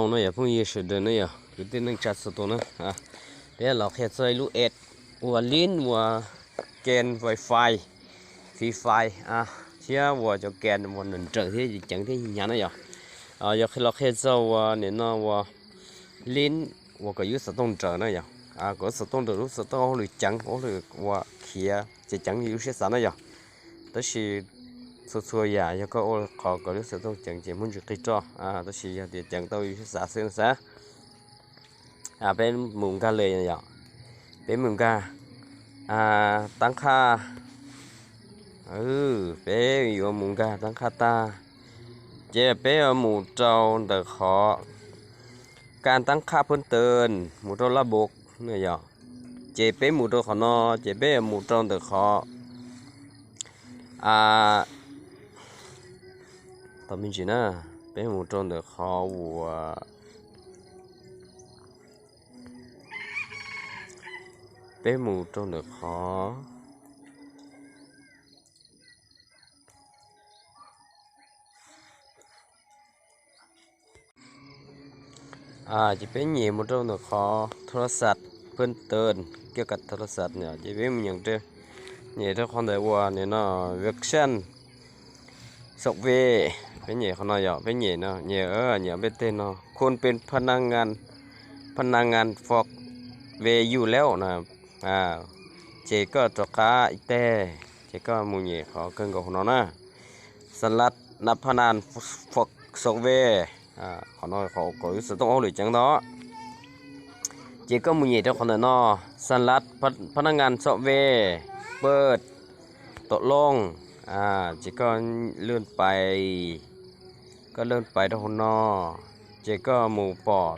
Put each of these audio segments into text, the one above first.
nông nó giờ phong nhiệt sự đời nó giờ cứ tên nâng chặt sự tổ nó để là khi chơi lũ ẹt và liên và kèn wifi free fire chia và cho kèn một lần trở thế thì chẳng thế nhà nó giờ giờ khi là khi chơi nên nó và liên và có yếu sự tôn trở nó giờ có sự tôn trở lúc sự tôn được chẳng có được và kia chỉ chẳng yếu sẽ sẵn nó giờ đó là số nhà cho có lúc sự tôn chẳng chỉ muốn được cái cho đó là để chẳng tôi sẽ xả xương xả bên mùng ca lệ này giờ bên mùng ca tăng kha bé ở mùng ca tăng kha ta chế bé ở mù trâu từ khóการตั้งค่าเพิ่มเติมหมู่ตัวระบบเนี่ยย่อเจเป้หมู่ตัวขอนอเจเป้หมู่ตรงตัวขอต่อไปจีน่ะเป้หมู่ตรงตัวขอวัวเป้หมู่ตรงตัวขอจะเป็นเหยี่ยมตรงตัวขอโทรศัพท์เพิ่มเติมเกี่ยวกับโทรศัพท์เนี่ยจะเป็นอย่างเดียวเนี่ยถ้าคนใดว่าเนี่ยเนาะเวอร์ชันซอฟต์แวร์เป็นเหยี่ยเขาเนาะอย่าเป็นเหยี่ยเนาะเหยี่ยเนี่ยเป็นเต้นเนาะคนเป็นพนักงานฟอกเวย์อยู่แล้วนะเจก็ตกค้าอีแต่เจก็มูเหยี่ยเขาเกินกับคนเนาะนะสลัดนับพนันฟอกซอฟต์แวร์เขาnóiเขาcó sựต้องเอาหรือจังเนาะเจ๊ก็มีเหตุของเนาะสันลัดพนักงานซอฟต์แวร์เปิดตกลงเจ๊ก็เลื่อนไปทุกคนเนาะเจ๊ก็หมู่ปอด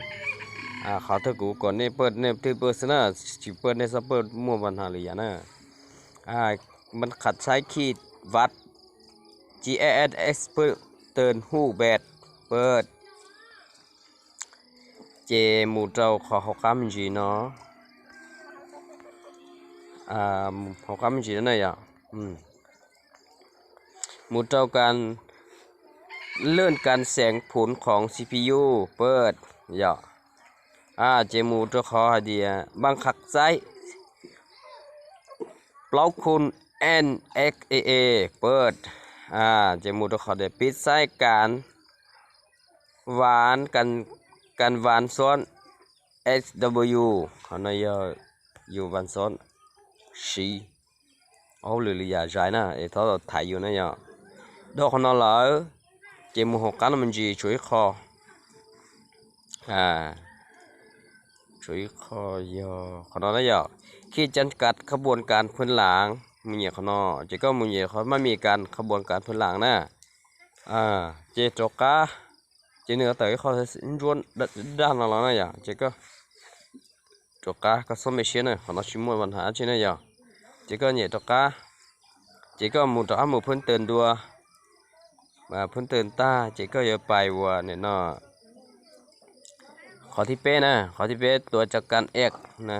เขาเธอกูก่อนเนี่ยเปิดเนี่ยที่เปิดซะนะจีเปิดเนี่ยซับเปิดมั่วปัญหาหรือยังนะมันขัดใช้ขีดวัด GIS เปิดเตือนหูแบตเปิดเจหมู่เจ้าขอคำจีเนาะขอคำจีนั่นเลยหมู่เจ้าการเลื่อนการแสงผลของ CPU เปิดเจหมู่เจ้าขอเดียบังคับใจเปล่าคุณ NXAA เปิดเจหมู่เจ้าขอเดียปิดสายการหวานกันหวานซ้อน SW เขาเนยอยู่หวานซ้อนสีเอาหรืออย่าใช้นะเขาถ่ายอยู่นะดอกเขาเนยเจมูกกันมันจีช่วยคอช่วยคอเขาเนยคิดจำกัดขบวนการพื้นหลังมีเหยียเขาเนยเจก็มีเหยียเขาไม่มีการขบวนการพื้นหลังนะเจจกะchỉ nữa tớiเขารุนด้านเราเนี่ยจะก็จกกาก็สมัยเช้าเนี่ยเขาชิมวยปัญหาใช่ไหมจะก็เนี่ยจกกาจะก็มุดมุดพื้นเตือนดัวพื้นเตือนตาจะก็อย่าไปวัวเนี่ยเนาะขอที่เป้นะขอที่เป้ตัวจักรเอกนะ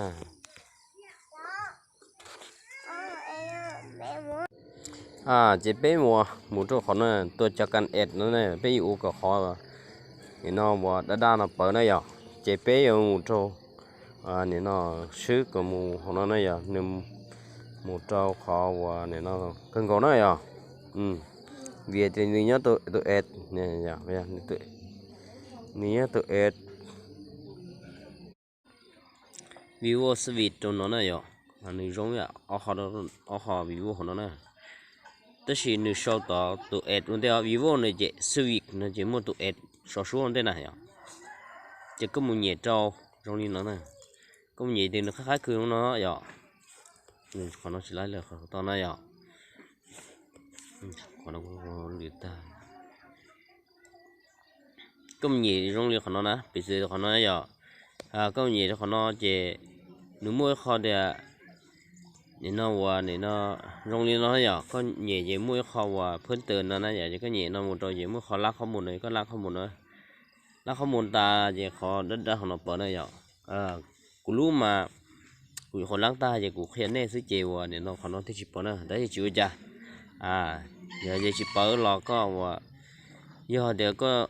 จะเป้หมูตัวเขาเนี่ยตัวจักรเอกนั่นเนี่ยเป้อยู่กับเขานี่เนาะว่าด้านน่ะเปิดเนี่ยเจ็บเป้ยังหมู่โจนี่เนาะซื้อกับหมู่ของเราเนี่ยนี่หมู่โจเขาว่านี่เนาะกันก่อนเนี่ยเวียดนี่เนี่ยตัวเอ็ดเนี่ยเวียนี่ตัวตัวเอ็ดวิวสวีทตรงนั้นเนี่ยอันนี้ร้องเนี่ยเอาหอวิวของเราเนี่ยแต่สิ่งที่ชอบตัวเอ็ดมันเดียววิวเนี่ยจะสวีทเนี่ยจะมั่วตัวเอ็ดsố số thế này chỉ có một nhẹ trâu trong đi nó này có một nhẹ thì nó khác cứ nó còn nó chỉ lấy là to này còn nó liệt ta có một nhẹ trong đi còn nó nè bị gì còn nó có một nhẹ còn nó chỉ nếu mua kho thì nên nó qua nên nó trong đi nó có nhẹ chỉ mua kho và phân tường nó chỉ có nhẹ nó một trò chỉ mua kho lắc không một này có lắc không một nữa lắc không một ta chỉ kho đất đã nó bỏ này cú lú mà cú kho lắc ta chỉ cú khen này xí chiều nên nó kho nó thích chụp nữa đấy thì chịu cha giờ chỉ bỏ lò có và giờ để có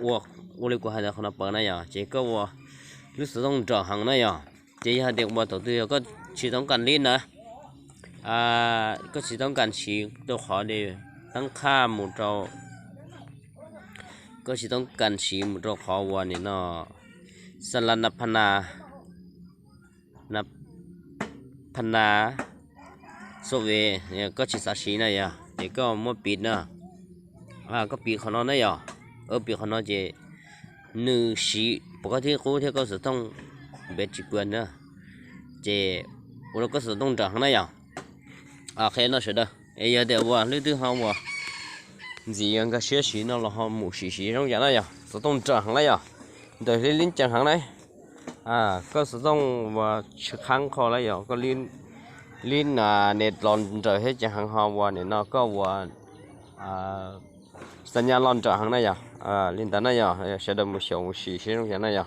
我哩过还在可能本来呀，这个我历史中转行那呀，这下点我头对个启动干练呢，个启动干起都好的，当卡木着，个启动干起木着好我呢那，สลันนับพนาโซเวเนี่ยก็ชิสาชีนะยะเด็กก็มั่วปิดนะก็ปีเขานอนนะยะปีเขานอนเจนึชีปกติกูที่ก็是ต้องเบ็ดจีกวนนะเจ我ก็是ต้องจังนะยะแค่นั้น是的哎呀的我你对好我gì anh cái xe xí nó là họ mù xí trong nhà này à sử dụng chẳng này à đời lên linh chẳng hàng này có sử dụng và trực hàng kho này à có linh nét lon trời hết chẳng hàng họ và nên nó có vàสัญญาณลอนจากhàng này à linh tán này à sẽ được một số xí trong nhà này à